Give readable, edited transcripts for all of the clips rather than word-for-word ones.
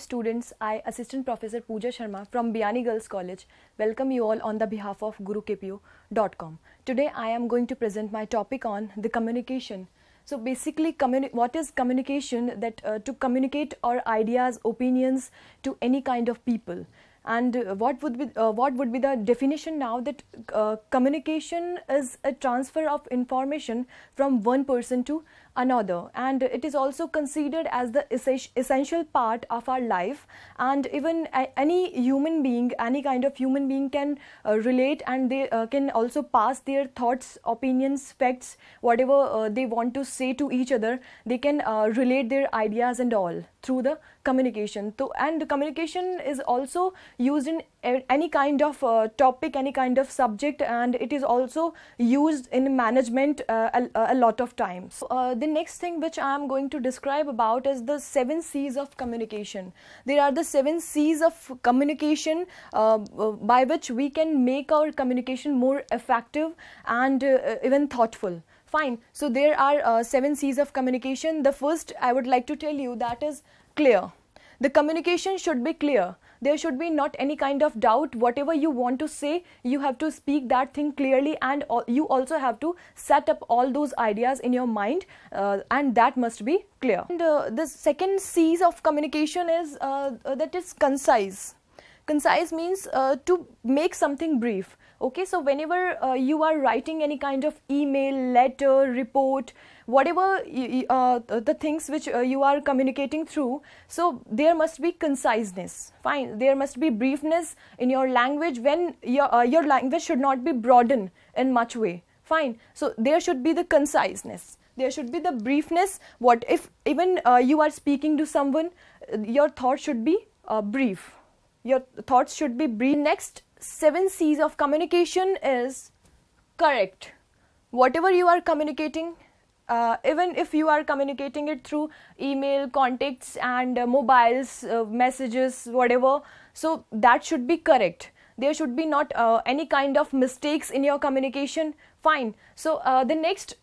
students, I, Assistant Professor Pooja Sharma from Biyani Girls College, welcome you all on the behalf of gurukpo.com. Today I am going to present my topic on the communication. So basically, what is communication? That to communicate our ideas, opinions to any kind of people. And what would be the definition now? That communication is a transfer of information from one person to another, and it is also considered as the essential part of our life. And even any human being, any kind of human being can relate, and they can also pass their thoughts, opinions, facts, whatever they want to say to each other. They can relate their ideas and all through the communication. So, and the communication is also used in any kind of topic, any kind of subject, and it is also used in management a lot of times. The next thing which I am going to describe about is the 7 C's of communication. There are the 7 C's of communication by which we can make our communication more effective and even thoughtful. Fine. So there are 7 C's of communication. The first I would like to tell you, that is clear. The communication should be clear. There should be not any kind of doubt. Whatever you want to say, you have to speak that thing clearly, and you also have to set up all those ideas in your mind, and that must be clear. And the second C's of communication is that is concise. Concise means to make something brief. Okay, so whenever you are writing any kind of email, letter, report, whatever the things which you are communicating through, so there must be conciseness. Fine, there must be briefness in your language. When your language should not be broadened in much way. Fine, so there should be the conciseness. There should be the briefness. What if even you are speaking to someone, your thoughts should be brief. Your thoughts should be brief. Next 7 C's of communication is correct. Whatever you are communicating, even if you are communicating it through email, contacts and mobiles, messages, whatever, so that should be correct. There should be not any kind of mistakes in your communication. Fine. So the next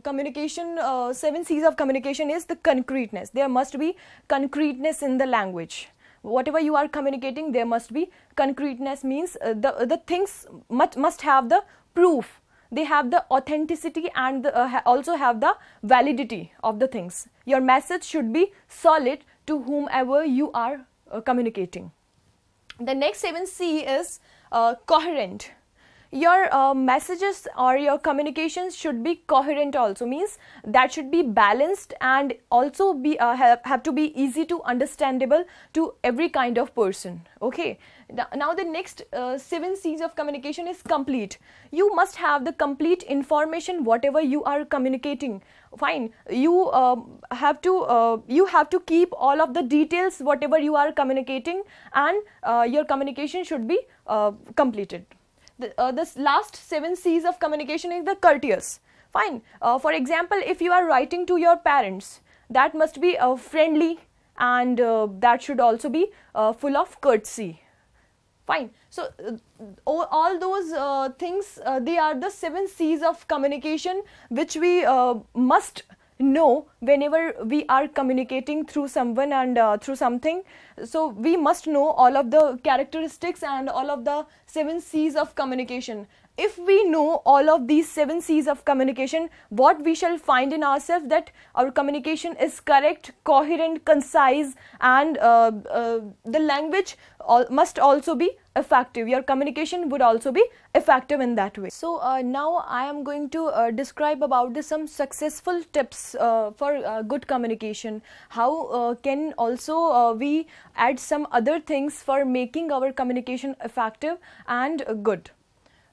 communication, 7 C's of communication is the concreteness. There must be concreteness in the language. Whatever you are communicating, there must be concreteness. Means the things must have the proof. They have the authenticity and also have the validity of the things. Your message should be solid to whomever you are communicating. The next 7 C is coherent. Your messages or your communications should be coherent also. Means that should be balanced and also be have to be easy to understandable to every kind of person. Okay. Now the next 7 C's of communication is complete. You must have the complete information whatever you are communicating. Fine. You have to keep all of the details whatever you are communicating, and your communication should be completed. This last 7 C's of communication is the courteous. Fine. For example, if you are writing to your parents, that must be friendly, and that should also be full of courtesy. Fine. So all those things, they are the 7 C's of communication which we must know whenever we are communicating through someone and through something. So we must know all of the characteristics and all of the 7 C's of communication. If we know all of these 7 C's of communication, what we shall find in ourselves, that our communication is correct, coherent, concise, and the language must also be effective. Your communication would also be effective in that way. So now I am going to describe about some successful tips for good communication. How can also we add some other things for making our communication effective and good.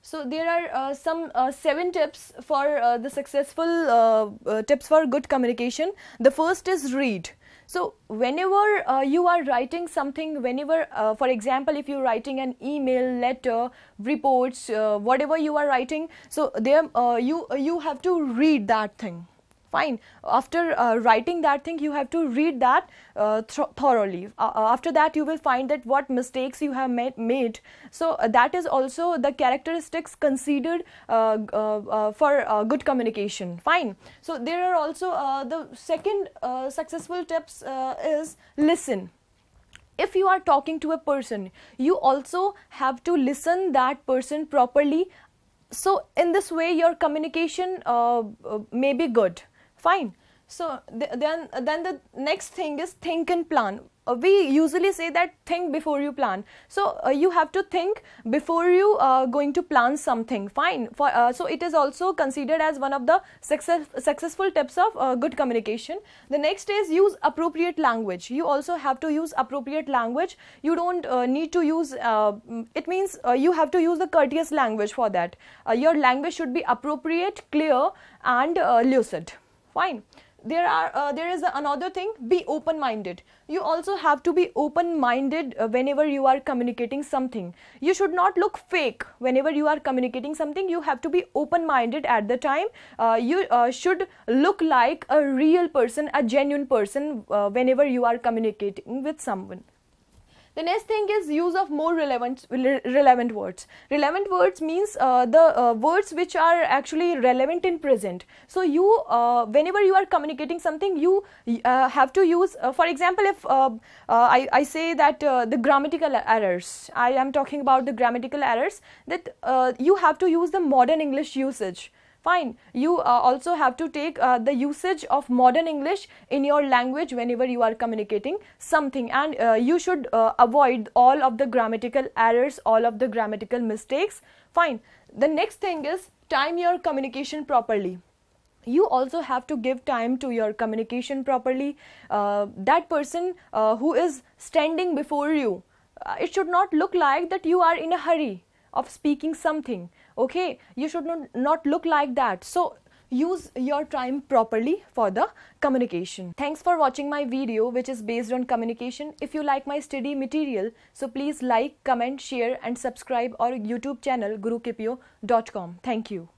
So there are some 7 tips for the successful tips for good communication. The first is read. So whenever you are writing something, whenever for example if you are writing an email, letter, reports, whatever you are writing, so there you have to read that thing. Fine. After writing that thing, you have to read that thoroughly. After that, you will find that what mistakes you have made. So that is also the characteristics considered for good communication. Fine. So there are also the second successful tips is listen. If you are talking to a person, you also have to listen that person properly. So in this way, your communication may be good. Fine. So then the next thing is think and plan. We usually say that think before you plan. So you have to think before you going to plan something. Fine. So it is also considered as one of the successful tips of good communication. The next is use appropriate language. You also have to use appropriate language. You don't need to use, it means you have to use the courteous language for that. Your language should be appropriate, clear and lucid. Fine. There is another thing, be open-minded. You also have to be open-minded whenever you are communicating something. You should not look fake whenever you are communicating something. You have to be open-minded at the time. You should look like a real person, a genuine person whenever you are communicating with someone. The next thing is use of more relevant words. Relevant words means the words which are actually relevant in present. So you, whenever you are communicating something, you have to use, for example, if I say that the grammatical errors, I am talking about the grammatical errors, that you have to use the modern English usage. Fine. You also have to take the usage of modern English in your language whenever you are communicating something, and you should avoid all of the grammatical errors, all of the grammatical mistakes. Fine. The next thing is time your communication properly. You also have to give time to your communication properly. That person who is standing before you, it should not look like that you are in a hurry of speaking something. Okay, you should not look like that. So use your time properly for the communication. Thanks for watching my video which is based on communication. If you like my study material, so please like, comment, share and subscribe our YouTube channel gurukpo.com. Thank you.